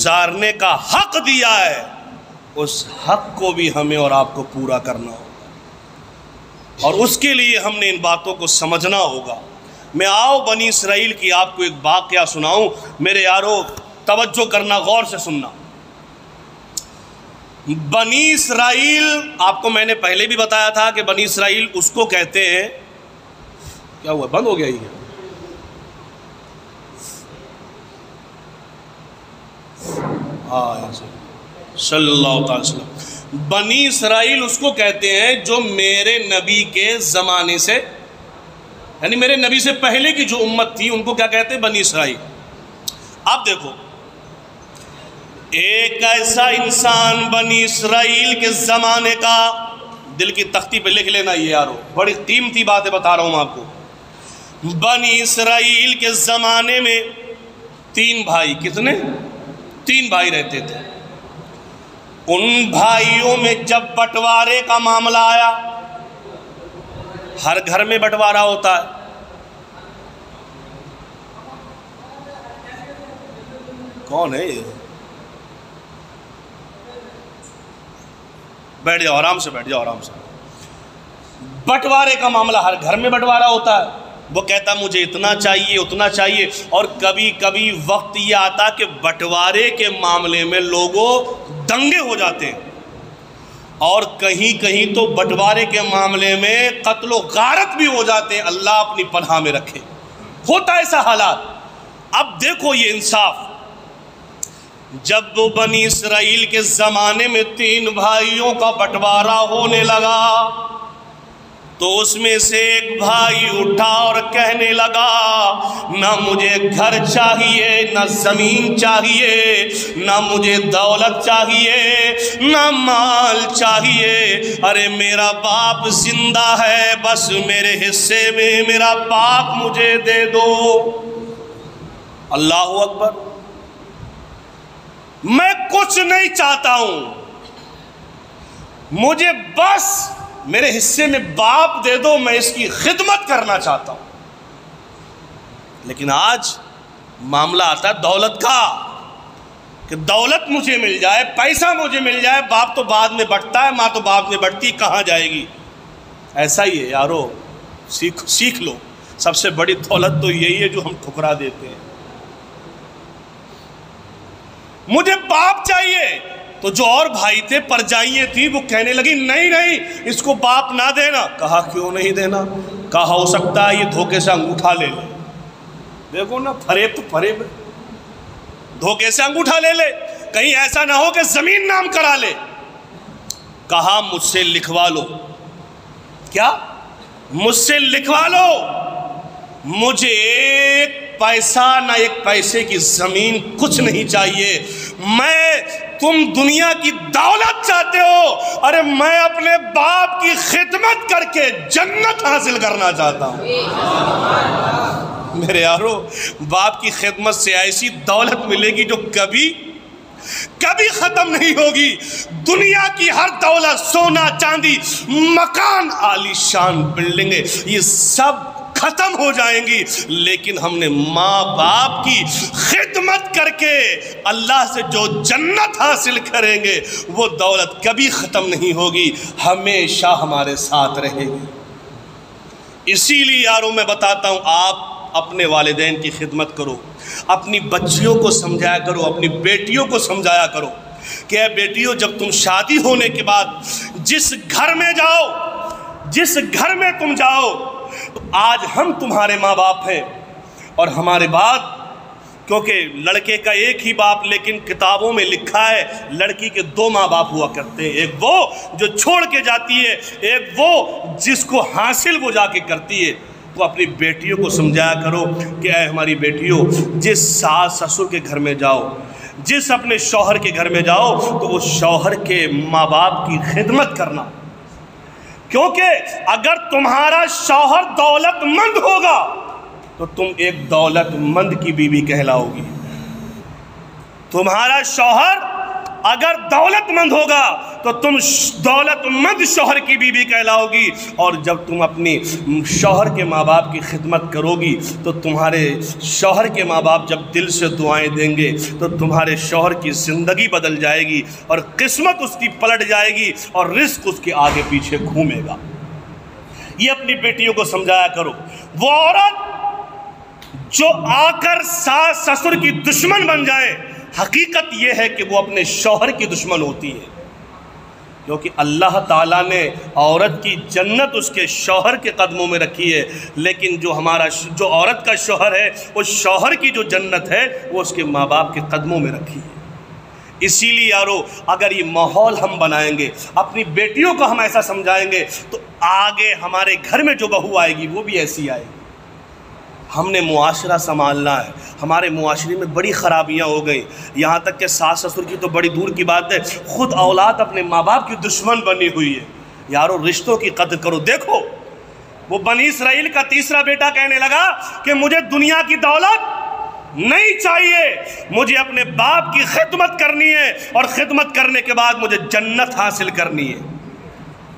گزارنے کا حق دیا ہے اس حق کو بھی ہمیں اور آپ کو پورا کرنا ہوگا، اور اس کے لیے ہم نے ان باتوں کو سمجھنا ہوگا۔ میں آؤ بنی اسرائیل کی آپ کو ایک واقعہ سناؤں۔ میرے یارو توجہ کرنا، غور سے سننا۔ بنی اسرائیل، آپ کو میں نے پہلے بھی بتایا تھا کہ بنی اسرائیل اس کو کہتے ہیں، کیا ہوا بند ہو گیا یہ؟ صلی اللہ تعالی وسلم۔ بنی اسرائیل اس کو کہتے ہیں جو میرے نبی کے زمانے سے، یعنی میرے نبی سے پہلے کی جو امت تھی ان کو کیا کہتے ہیں؟ بنی اسرائیل۔ اب دیکھو، ایک ایسا انسان بنی اسرائیل کے زمانے کا، دل کی تختی پہ لکھ لینا یہ یارو، بڑی قیمتی باتیں بتا رہا ہوں آپ کو۔ بنی اسرائیل کے زمانے میں 3 بھائی، کتنے؟ 3 بھائی رہتے تھے۔ ان بھائیوں میں جب بٹوارے کا معاملہ آیا، ہر گھر میں بٹوارا ہوتا ہے، کون ہے یہ؟ بیٹھ جاؤ، آرام سے بیٹھ جاؤ، آرام سے۔ بٹوارے کا معاملہ، ہر گھر میں بٹوارا ہوتا ہے۔ وہ کہتا مجھے اتنا چاہیے، اتنا چاہیے، اور کبھی کبھی وقت یہ آتا کہ بٹوارے کے معاملے میں لوگوں دنگے ہو جاتے ہیں، اور کہیں کہیں تو بٹوارے کے معاملے میں قتل و غارت بھی ہو جاتے ہیں۔ اللہ اپنی پناہ میں رکھے، ہوتا ہے ایسا حالات۔ اب دیکھو یہ انصاف، جب وہ بنی اسرائیل کے زمانے میں 3 بھائیوں کا بٹوارا ہونے لگا تو اس میں سے ایک بھائی اٹھا اور کہنے لگا نہ مجھے گھر چاہیے، نہ زمین چاہیے، نہ مجھے دولت چاہیے، نہ مال چاہیے، ارے میرا باپ زندہ ہے، بس میرے حصے میں میرا باپ مجھے دے دو۔ اللہ اکبر، میں کچھ نہیں چاہتا ہوں، مجھے بس میرے حصے میں باپ دے دو، میں اس کی خدمت کرنا چاہتا ہوں۔ لیکن آج معاملہ آتا ہے دولت کا، کہ دولت مجھے مل جائے، پیسہ مجھے مل جائے، باپ تو بعد میں بٹتا ہے، ماں تو بعد میں بٹتی، کہاں جائے گی؟ ایسا ہی ہے یارو، سیکھ لو، سب سے بڑی دولت تو یہی ہے جو ہم ٹھکرا دیتے ہیں۔ مجھے باپ چاہیے، تو جو اور بھائی تھے، پرجائیاں تھی، وہ کہنے لگی نہیں نہیں اس کو باپ نہ دینا۔ کہا کیوں نہیں دینا؟ کہا ہو سکتا ہے یہ دھوکے سے انگوٹھا لے لے۔ دیکھو نا، فریب تو فریب ہے، دھوکے سے انگوٹھا لے لے، کہیں ایسا نہ ہو کہ زمین نام کرا لے۔ کہا مجھ سے لکھوا لو۔ کیا؟ مجھ سے لکھوا لو، مجھے ایک پیسہ نہ ایک پیسے کی زمین کچھ نہیں چاہیے، تم دنیا کی دولت چاہتے ہو، ارے میں اپنے باپ کی خدمت کر کے جنت حاصل کرنا چاہتا ہوں۔ میرے یارو، باپ کی خدمت سے ایسی دولت ملے گی جو کبھی ختم نہیں ہوگی۔ دنیا کی ہر دولت، سونا چاندی، مکان، عالی شان بلڈنگیں، یہ سب ختم ہو جائیں گی، لیکن ہم نے ماں باپ کی خدمت کر کے اللہ سے جو جنت حاصل کریں گے وہ دولت کبھی ختم نہیں ہوگی، ہمیشہ ہمارے ساتھ رہے گی۔ اسی لیے یاروں میں بتاتا ہوں، آپ اپنے والدین کی خدمت کرو، اپنی بچیوں کو سمجھایا کرو، اپنی بیٹیوں کو سمجھایا کرو کہ اے بیٹیوں، جب تم شادی ہونے کے بعد جس گھر میں جاؤ، جس گھر میں تم جاؤ، آج ہم تمہارے ماں باپ ہیں، اور ہمارے بعد، کیونکہ لڑکے کا ایک ہی باپ، لیکن کتابوں میں لکھا ہے لڑکی کے 2 ماں باپ ہوا کرتے ہیں، ایک وہ جو چھوڑ کے جاتی ہے، ایک وہ جس کو حاصل وہ جا کے کرتی ہے۔ تو اپنی بیٹیوں کو سمجھایا کرو کہ اے ہماری بیٹیوں، جس ساس سسر کے گھر میں جاؤ، جس اپنے شوہر کے گھر میں جاؤ، تو اس شوہر کے ماں باپ کی خدمت کرنا، کیونکہ اگر تمہارا شوہر دولت مند ہوگا تو تم ایک دولت مند کی بیوی کہلاؤ گی۔ تمہارا شوہر اگر دولت مند ہوگا تو تم دولت مند شوہر کی بیوی کہلاؤ گی، اور جب تم اپنی شوہر کے ماں باپ کی خدمت کرو گی تو تمہارے شوہر کے ماں باپ جب دل سے دعائیں دیں گے تو تمہارے شوہر کی زندگی بدل جائے گی اور قسمت اس کی پلٹ جائے گی اور رزق اس کے آگے پیچھے گھومے گا۔ یہ اپنی بیٹیوں کو سمجھایا کرو۔ وہ عورت جو آ کر ساس سسر کی دشمن بن جائے، حقیقت یہ ہے کہ وہ اپنے شوہر کی دشمن ہوتی ہے، کیونکہ اللہ تعالیٰ نے عورت کی جنت اس کے شوہر کے قدموں میں رکھی ہے، لیکن جو عورت کا شوہر ہے، اس شوہر کی جو جنت ہے وہ اس کے ماں باپ کے قدموں میں رکھی ہے۔ اسی لیے یارو، اگر یہ ماحول ہم بنائیں گے، اپنی بیٹیوں کو ہم ایسا سمجھائیں گے، تو آگے ہمارے گھر میں جو بہو آئے گی وہ بھی ایسی آئے گی۔ ہم نے معاشرہ سنبھالنا ہے۔ ہمارے معاشرے میں بڑی خرابیاں ہو گئی، یہاں تک کہ ساس سسر کی تو بڑی دور کی بات ہے، خود اولاد اپنے ماں باپ کی دشمن بنی ہوئی ہے۔ یارو رشتوں کی قدر کرو۔ دیکھو، وہ بنی اسرائیل کا تیسرا بیٹا کہنے لگا کہ مجھے دنیا کی دولت نہیں چاہیے، مجھے اپنے باپ کی خدمت کرنی ہے، اور خدمت کرنے کے بعد مجھے جنت حاصل کرنی ہے۔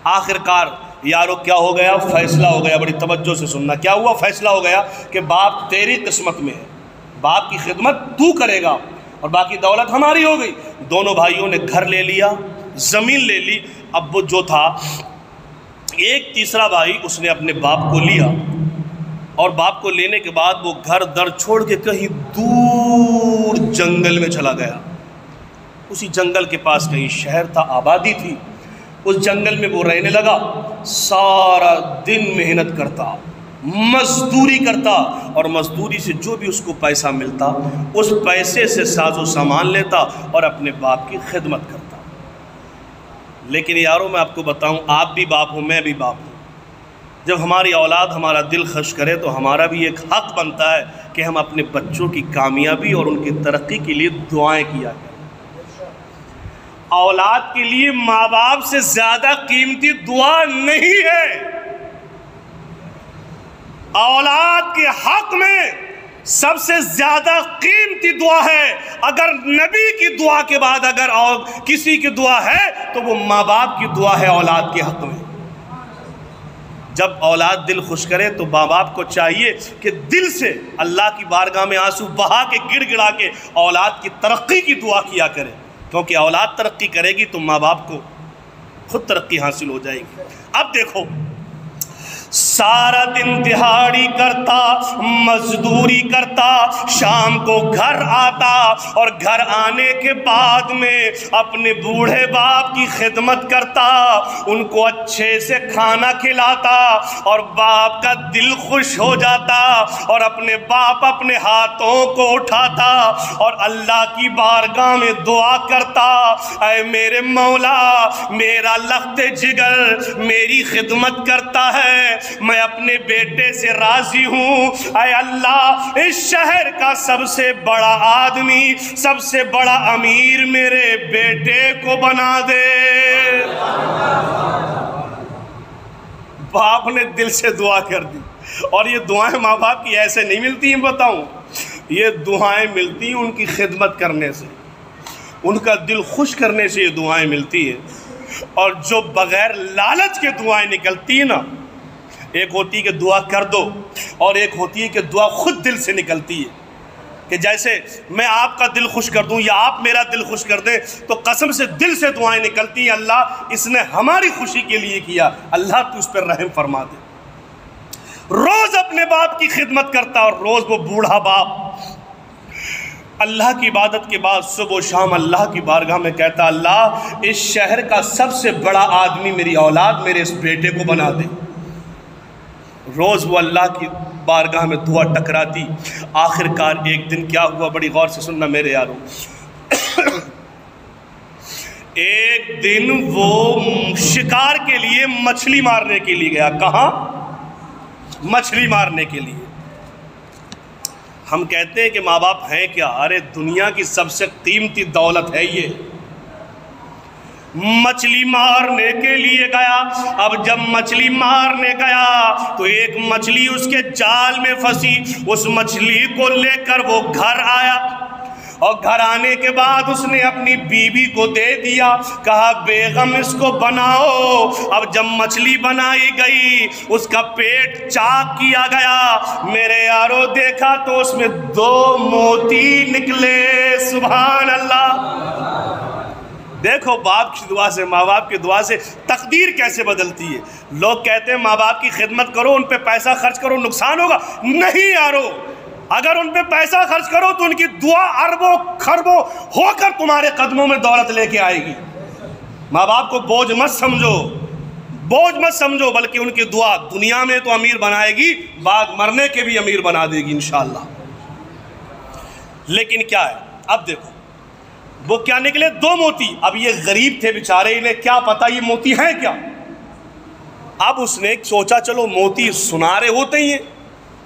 آخرکار یارو کیا ہو گیا؟ فیصلہ ہو گیا۔ بڑی توجہ سے سننا، کیا ہوا؟ فیصلہ ہو گیا کہ باپ تیری قسمت میں ہے، باپ کی خدمت تو کرے گا اور باقی دولت ہماری ہو گئی۔ دونوں بھائیوں نے گھر لے لیا، زمین لے لی۔ اب وہ جو تھا ایک تیسرا بھائی، اس نے اپنے باپ کو لیا، اور باپ کو لینے کے بعد وہ گھر در چھوڑ کے کہیں دور جنگل میں چلا گیا۔ اسی جنگل کے پاس کہیں شہر تھا، آبادی تھی، اس جنگل میں وہ رہنے لگا۔ سارا دن محنت کرتا، مزدوری کرتا، اور مزدوری سے جو بھی اس کو پیسہ ملتا اس پیسے سے ساز و سامان لیتا اور اپنے باپ کی خدمت کرتا۔ لیکن یارو میں آپ کو بتاؤں، آپ بھی باپ ہو، میں بھی باپ ہوں، جب ہماری اولاد ہمارا دل خوش کرے تو ہمارا بھی ایک حق بنتا ہے کہ ہم اپنے بچوں کی کامیابی اور ان کی ترقی کے لیے دعائیں کیا کریں۔ اولاد کے لیے ماں باپ سے زیادہ قیمتی دعا نہیں ہے۔ اولاد کے حق میں سب سے زیادہ قیمتی دعا ہے، اگر نبی کی دعا کے بعد اگر کسی کی دعا ہے تو وہ ماں باپ کی دعا ہے اولاد کے حق میں۔ جب اولاد دل خوش کرے تو ماں باپ کو چاہیے کہ دل سے اللہ کی بارگاہ میں آنسو بہا کے گڑ گڑا کے اولاد کی ترقی کی دعا کیا کرے، کیونکہ اولاد ترقی کرے گی تو ماں باپ کو خود ترقی حاصل ہو جائے گی۔ اب دیکھو، سارا دن دہاڑی کرتا، مزدوری کرتا، شام کو گھر آتا، اور گھر آنے کے بعد میں اپنے بوڑھے باپ کی خدمت کرتا، ان کو اچھے سے کھانا کھلاتا، اور باپ کا دل خوش ہو جاتا، اور اپنے باپ اپنے ہاتھوں کو اٹھاتا اور اللہ کی بارگاہ میں دعا کرتا، اے میرے مولا، میرا لخت جگر میری خدمت کرتا ہے، میں اپنے بیٹے سے راضی ہوں، اے اللہ اس شہر کا سب سے بڑا آدمی، سب سے بڑا امیر میرے بیٹے کو بنا دے۔ باپ نے دل سے دعا کر دی، اور یہ دعائیں ماں باپ کی ایسے نہیں ملتی ہیں، بتاؤں، یہ دعائیں ملتی ہیں ان کی خدمت کرنے سے، ان کا دل خوش کرنے سے یہ دعائیں ملتی ہیں۔ اور جو بغیر لالچ کے دعائیں نکلتی ہیں نا، ایک ہوتی ہے کہ دعا کر دو، اور ایک ہوتی ہے کہ دعا خود دل سے نکلتی ہے، کہ جیسے میں آپ کا دل خوش کر دوں یا آپ میرا دل خوش کر دیں تو قسم سے دل سے دعائیں نکلتی ہیں، اللہ اس نے ہماری خوشی کے لیے کیا، اللہ تو اس پر رحم فرما دے۔ روز اپنے باپ کی خدمت کرتا، اور روز وہ بوڑھا باپ اللہ کی عبادت کے بعد صبح و شام اللہ کی بارگاہ میں کہتا، اللہ اس شہر کا سب سے بڑا آدمی میری اولاد میرے اس بیٹے کو بنا دے۔ روز وہ اللہ کی بارگاہ میں دعا ٹکراتی۔ آخرکار ایک دن کیا ہوا، بڑی غور سے سننا میرے یارو، ایک دن وہ شکار کے لیے مچھلی مارنے کے لیے گیا۔ کہاں؟ مچھلی مارنے کے لیے۔ ہم کہتے ہیں کہ ماں باپ ہیں کیا؟ ارے دنیا کی سب سے قیمتی دولت ہے یہ۔ مچھلی مارنے کے لیے گیا۔ اب جب مچھلی مارنے گیا تو ایک مچھلی اس کے جال میں پھنسی، اس مچھلی کو لے کر وہ گھر آیا، اور گھر آنے کے بعد اس نے اپنی بیوی کو دے دیا، کہا بیگم اس کو بناؤ۔ اب جب مچھلی بنائی گئی، اس کا پیٹ چاک کیا گیا، میرے یارو دیکھا تو اس میں 2 موتی نکلے۔ سبحان اللہ۔ دیکھو باپ کی دعا سے، ماں باپ کی دعا سے تقدیر کیسے بدلتی ہے۔ لوگ کہتے ہیں ماں باپ کی خدمت کرو، ان پہ پیسہ خرچ کرو، نقصان ہوگا۔ نہیں یارو، اگر ان پہ پیسہ خرچ کرو تو ان کی دعا اربوں خربوں ہو کر تمہارے قدموں میں دولت لے کے آئے گی۔ ماں باپ کو بوجھ مت سمجھو، بوجھ مت سمجھو، بلکہ ان کی دعا دنیا میں تو امیر بنائے گی، بعد مرنے کے بھی امیر بنا دے گی انشاءاللہ۔ لیکن کیا ہے، اب دیکھو وہ کیا نکلے، 2 موتی۔ اب یہ غریب تھے بیچارے، انہیں کیا پتا یہ موتی ہیں کیا۔ اب اس نے سوچا چلو موتی سنارے ہوتے ہی ہیں،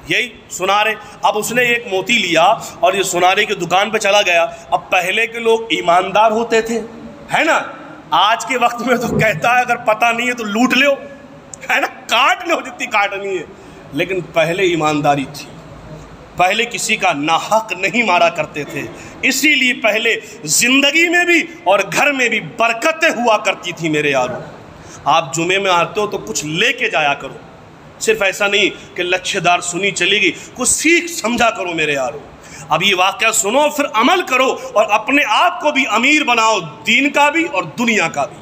یہی سنارے۔ اب اس نے ایک موتی لیا اور یہ سنارے کی دکان پہ چلا گیا۔ اب پہلے کے لوگ ایماندار ہوتے تھے، ہے نا۔ آج کے وقت میں تو کہتا ہے اگر پتہ نہیں ہے تو لوٹ لو، ہے نا، کاٹ لو جتنی کاٹنی ہے۔ لیکن پہلے ایمانداری تھی، پہلے کسی کا ناحق نہیں مارا کرتے تھے، اسی لیے پہلے زندگی میں بھی اور گھر میں بھی برکتیں ہوا کرتی تھی۔ میرے یارو آپ جمعے میں آتے ہو تو کچھ لے کے جایا کرو، صرف ایسا نہیں کہ لچھے دار سنی چلے گی، کچھ سیکھ سمجھا کرو میرے یارو۔ اب یہ واقعہ سنو پھر عمل کرو اور اپنے آپ کو بھی امیر بناؤ، دین کا بھی اور دنیا کا بھی۔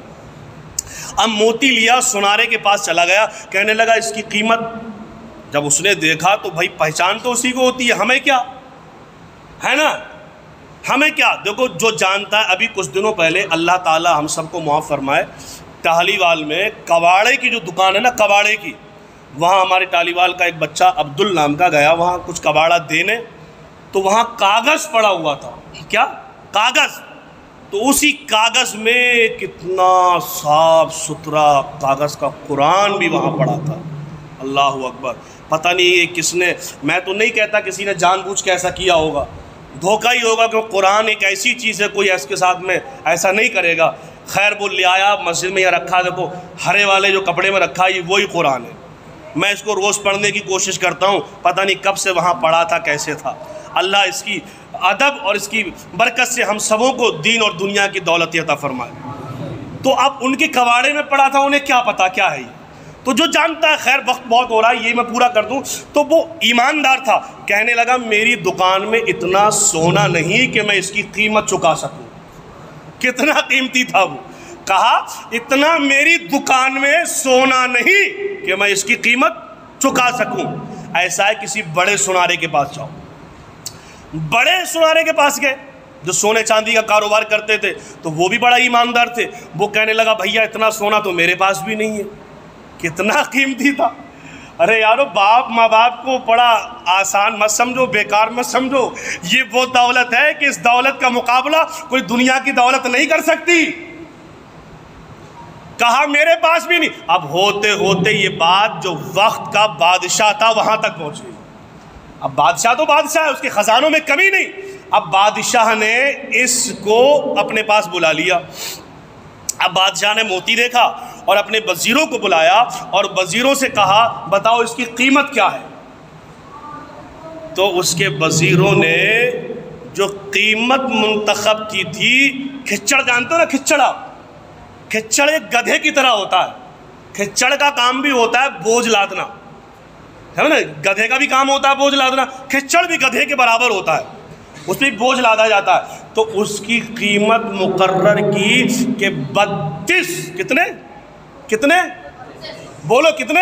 اب موتی لیا، سنارے کے پاس چلا گیا، کہنے لگا اس کی قیمت۔ جب اس نے دیکھا تو بھائی پہچان تو اسی کو ہوتی ہے، ہمیں کیا ہے نا، ہمیں کیا۔ دیکھو جو جانتا ہے، ابھی کچھ دنوں پہلے اللہ تعالی ہم سب کو معاف فرمائے، ٹاہلیوال میں کباڑے کی جو دکان ہے نا، کباڑے کی، وہاں ہمارے ٹاہلیوال کا ایک بچہ عبدال نام کا گیا وہاں کچھ کباڑا دینے، تو وہاں کاغذ پڑا ہوا تھا۔ کیا کاغذ؟ تو اسی کاغذ میں کتنا صاف ستھرا کاغذ کا قرآن بھی وہاں پڑا تھا۔ اللہ اکبر۔ پتہ نہیں یہ کس نے، میں تو نہیں کہتا کسی نے جان بوجھ کے ایسا کیا ہوگا، دھوکہ ہی ہوگا، کہ قرآن ایک ایسی چیز ہے کوئی اس کے ساتھ میں ایسا نہیں کرے گا۔ خیر وہ لے آیا مسجد میں، یہ رکھا، دیکھو ہرے والے جو کپڑے میں رکھا یہ وہی قرآن ہے۔ میں اس کو روز پڑھنے کی کوشش کرتا ہوں، پتہ نہیں کب سے وہاں پڑھا تھا، کیسے تھا۔ اللہ اس کی ادب اور اس کی برکت سے ہم سبوں کو دین اور دنیا کی دولت عطا فرمائے۔ تو اب ان کے کباڑے میں پڑا تھا، انہیں کیا پتا کیا ہے یہ، تو جو جانتا ہے، خیر وقت بہت ہو رہا ہے یہ میں پورا کر دوں۔ تو وہ ایماندار تھا، کہنے لگا میری دکان میں اتنا سونا نہیں کہ میں اس کی قیمت چکا سکوں۔ کتنا قیمتی تھا وہ، کہا اتنا میری دکان میں سونا نہیں کہ میں اس کی قیمت چکا سکوں۔ ایسا ہے کسی بڑے سنارے کے پاس جاؤ، بڑے سنارے کے پاس گئے جو سونے چاندی کا کاروبار کرتے تھے، تو وہ بھی بڑا ایماندار تھے۔ وہ کہنے لگا بھیا اتنا سونا تو میرے پاس بھی نہیں ہے۔ کتنا قیمتی تھا۔ ارے یارو باپ ماں باپ کو بڑا آسان مت سمجھو، بیکار مت سمجھو، یہ وہ دولت ہے کہ اس دولت کا مقابلہ کوئی دنیا کی دولت نہیں کر سکتی۔ کہا میرے پاس بھی نہیں۔ اب ہوتے ہوتے یہ بات جو وقت کا بادشاہ تھا وہاں تک پہنچ گئی۔ اب بادشاہ تو بادشاہ ہے، اس کے خزانوں میں کمی نہیں۔ اب بادشاہ نے اس کو اپنے پاس بلا لیا۔ اب بادشاہ نے موتی دیکھا اور اپنے وزیروں کو بلایا اور وزیروں سے کہا بتاؤ اس کی قیمت کیا ہے۔ تو اس کے وزیروں نے جو قیمت منتخب کی تھی، کھچڑ جانتے ہو نا، کھچڑ ایک گدھے کی طرح ہوتا ہے، کھچڑ کا کام بھی ہوتا ہے بوجھ لادنا، ہے نا، گدھے کا بھی کام ہوتا ہے بوجھ لادنا، کھچڑ بھی گدھے کے برابر ہوتا ہے، اس پہ بوجھ لادا جاتا ہے۔ تو اس کی قیمت مقرر کی کہ 32 کتنے بولو کتنے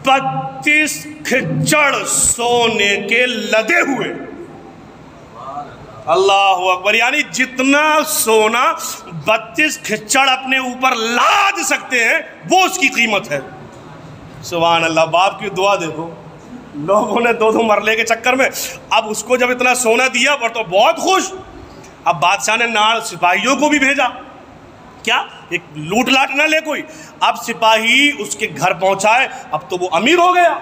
32 کھچڑ سونے کے لدے ہوئے۔ اللہ اکبر، یعنی جتنا سونا 32 کھچڑ اپنے اوپر لاد سکتے ہیں وہ اس کی قیمت ہے۔ سبحان اللہ، باپ کی دعا دیکھو، لوگوں نے 2 مرلے کے چکر میں اب اس کو جب اتنا سونا دیا پر تو بہت خوش۔ اب بادشاہ نے نال سپاہیوں کو بھی بھیجا، کیا ایک لوٹ لاٹ نہ لے کوئی، اب سپاہی اس کے گھر پہنچائے، اب تو وہ امیر ہو گیا،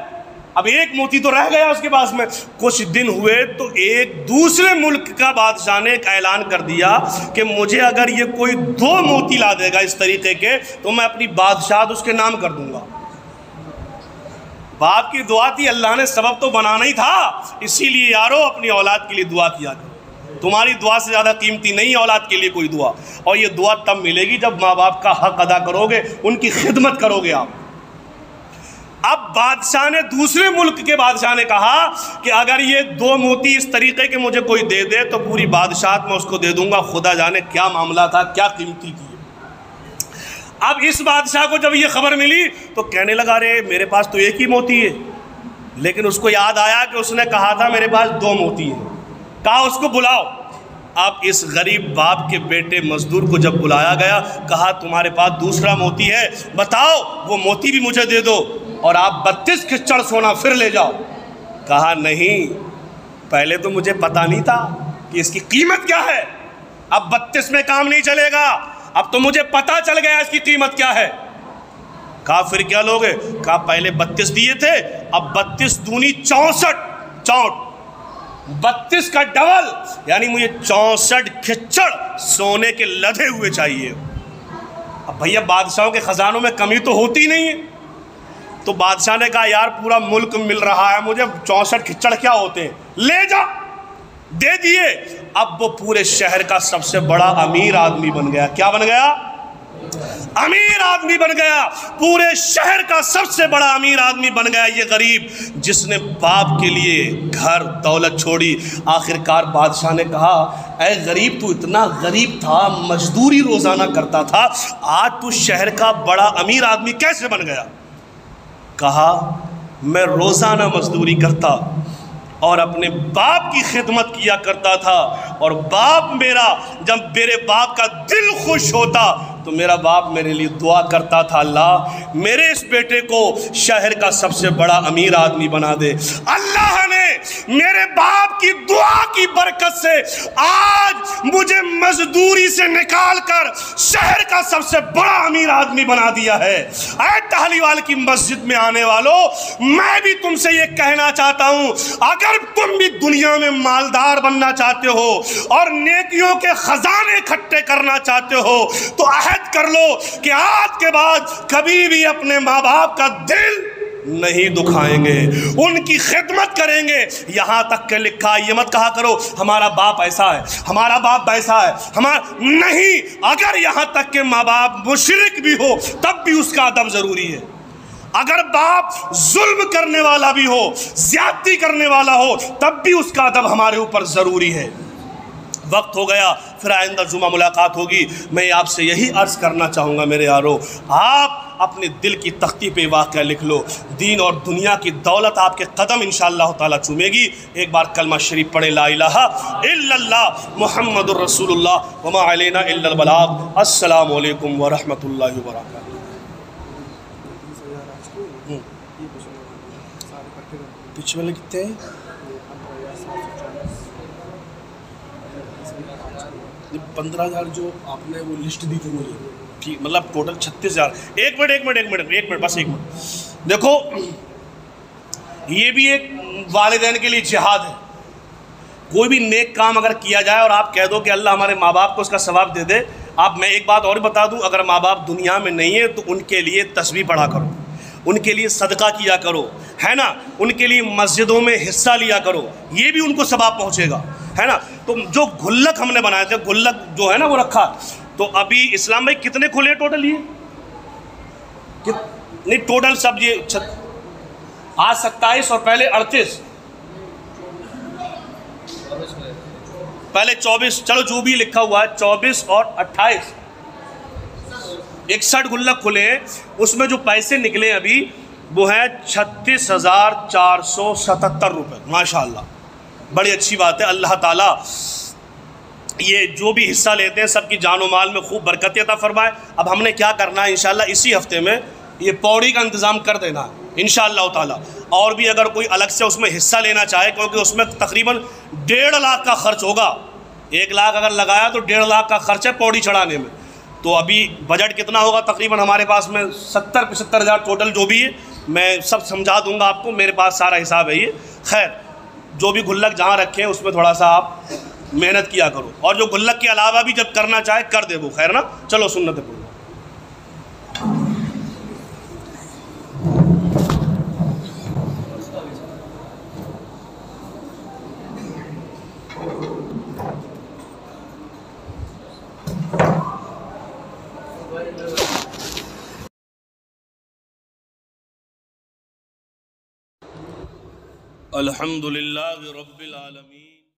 اب ایک موتی تو رہ گیا اس کے پاس میں۔ کچھ دن ہوئے تو ایک دوسرے ملک کا بادشاہ نے ایک اعلان کر دیا کہ مجھے اگر یہ کوئی 2 موتی لا دے گا اس طریقے کے تو میں اپنی بادشاہت اس کے نام کر دوں گا۔ باپ کی دعا تھی، اللہ نے سبب تو بنانا ہی تھا، اسی لیے یارو اپنی اولاد کے لیے دعا کیا کرو۔ تمہاری دعا سے زیادہ قیمتی نہیں ہے اولاد کے لیے کوئی دعا، اور یہ دعا تب ملے گی جب ماں باپ کا حق ادا کرو گے، ان کی خدمت کرو گے آپ۔ اب بادشاہ نے، دوسرے ملک کے بادشاہ نے کہا کہ اگر یہ 2 موتی اس طریقے کے مجھے کوئی دے دے تو پوری بادشاہت میں اس کو دے دوں گا، خدا جانے کیا معاملہ تھا، کیا قیمتی تھی۔ اب اس بادشاہ کو جب یہ خبر ملی تو کہنے لگا رے میرے پاس تو ایک ہی موتی ہے، لیکن اس کو یاد آیا کہ اس نے کہا تھا میرے پاس 2 موتی ہیں، کہا اس کو بلاؤ۔ اب اس غریب باپ کے بیٹے مزدور کو جب بلایا گیا، کہا تمہارے پاس دوسرا موتی ہے، بتاؤ وہ موتی بھی مجھے دے دو اور آپ 32 کھچڑ سونا پھر لے جاؤ۔ کہا نہیں، پہلے تو مجھے پتا نہیں تھا کہ اس کی قیمت کیا ہے، اب 32 میں کام نہیں چلے گا، اب تو مجھے پتا چل گیا اس کی قیمت کیا ہے۔ کہا پھر کیا لوگے؟ کہا پہلے 32 دیے تھے، اب 32 دونی 64، 32 کا ڈبل، یعنی مجھے 64 کھچڑ سونے کے لدھے ہوئے چاہیے۔ اب بھیا بادشاہوں کے خزانوں میں کمی تو ہوتی نہیں ہے، تو بادشاہ نے کہا یار پورا ملک مل رہا ہے مجھے، 64 کھچڑ کیا ہوتے ہیں، لے جا، دے دیے۔ اب وہ پورے شہر کا سب سے بڑا امیر آدمی بن گیا۔ کیا بن گیا؟ امیر آدمی بن گیا، پورے شہر کا سب سے بڑا امیر آدمی بن گیا یہ غریب، جس نے باپ کے لیے گھر دولت چھوڑی۔ آخر کار بادشاہ نے کہا اے غریب، تو اتنا غریب تھا، مزدوری روزانہ کرتا تھا، آج تو شہر کا بڑا امیر آدمی کیسے بن گیا؟ کہا میں روزانہ مزدوری کرتا اور اپنے باپ کی خدمت کیا کرتا تھا، اور باپ میرا، جب میرے باپ کا دل خوش ہوتا تو میرا باپ میرے لیے دعا کرتا تھا، اللہ میرے اس بیٹے کو شہر کا سب سے بڑا امیر آدمی بنا دے۔ اللہ نے میرے باپ کی دعا کی برکت سے آج مجھے مزدوری سے نکال کر شہر کا سب سے بڑا امیر آدمی بنا دیا ہے۔ اے ٹہلیوال کی مسجد میں آنے والوں، میں بھی تم سے یہ کہنا چاہتا ہوں، اگر تم بھی دنیا میں مالدار بننا چاہتے ہو اور نیکیوں کے خزانے اکٹھے کرنا چاہتے ہو تو عہد کر لو کہ آج کے بعد کبھی بھی اپنے ماں باپ کا دل نہیں دکھائیں گے، ان کی خدمت کریں گے۔ یہاں تک کہ لکھا، یہ مت کہا کرو ہمارا باپ ایسا ہے، ہمارا باپ ویسا ہے، نہیں، اگر یہاں تک کہ ماں باپ مشرک بھی ہو تب بھی اس کا ادب ضروری ہے۔ اگر باپ ظلم کرنے والا بھی ہو، زیادتی کرنے والا ہو، تب بھی اس کا ادب ہمارے اوپر ضروری ہے۔ وقت ہو گیا، پھر آئندہ جمعہ ملاقات ہوگی۔ میں آپ سے یہی عرض کرنا چاہوں گا میرے یارو، آپ اپنے دل کی تختی پہ واقعہ لکھ لو، دین اور دنیا کی دولت آپ کے قدم انشاءاللہ تعالیٰ چومے گی۔ ایک بار کلمہ شریف پڑھیں، لا الہ الا اللہ محمد الرسول اللہ وما علینا الا البلاغ۔ السلام علیکم ورحمۃ اللہ وبرکاتہ۔ پیچھے والے کتنے ہیں؟ 15,000 جو آپ نے وہ لسٹ دی تھی مجھے، ٹھیک، مطلب ٹوٹل 36,000۔ ایک منٹ بس ایک منٹ، دیکھو یہ بھی ایک والدین کے لیے جہاد ہے۔ کوئی بھی نیک کام اگر کیا جائے اور آپ کہہ دو کہ اللہ ہمارے ماں باپ کو اس کا ثواب دے دے، آپ، میں ایک بات اور بتا دوں، اگر ماں باپ دنیا میں نہیں ہے تو ان کے لیے تسبیح پڑھا کرو، ان کے لیے صدقہ کیا کرو، ہے نا، ان کے لیے مسجدوں میں حصہ لیا کرو، یہ بھی ان کو ثواب پہنچے گا، ہے نا۔ تو جو گھلک ہم نے بنائے تھے، گھلک جو ہے نا وہ رکھا، تو ابھی اسلام بھائی کتنے کھلے ٹوٹل؟ یہ نہیں ٹوٹل سب یہ آج 27 اور پہلے 38، پہلے 24، چلو جو بھی لکھا ہوا ہے 24 اور 28، 61 گلک کھلے ہیں۔ اس میں جو پیسے نکلے ابھی وہ ہیں 36,477 روپے۔ ماشاءاللہ بڑی اچھی بات ہے، اللہ تعالیٰ یہ جو بھی حصہ لیتے ہیں سب کی جان و مال میں خوب برکت عطا فرمائے۔ اب ہم نے کیا کرنا ہے، انشاءاللہ اسی ہفتے میں یہ پوڑی کا انتظام کر دینا ہے انشاءاللہ تعالیٰ، اور بھی اگر کوئی الگ سے اس میں حصہ لینا چاہے، کیونکہ اس میں تقریباً 1.5 لاکھ کا خرچ ہوگا، 1 لاکھ اگر لگایا تو 1.5 لاکھ کا خرچ ہے پوڑی چڑھانے میں۔ تو ابھی بجٹ کتنا ہوگا تقریباً ہمارے پاس میں 70-75 ہزار ٹوٹل جو بھی ہے، میں سب سمجھا دوں گا آپ کو، میرے پاس سارا حساب ہے یہ۔ خیر جو بھی گلک جہاں رکھیں اس میں تھوڑا سا آپ محنت کیا کرو، اور جو گلک کے علاوہ بھی جب کرنا چاہے کر دے وہ، خیر نا۔ چلو سنت پڑھو۔ الحمدللہ رب العالمین.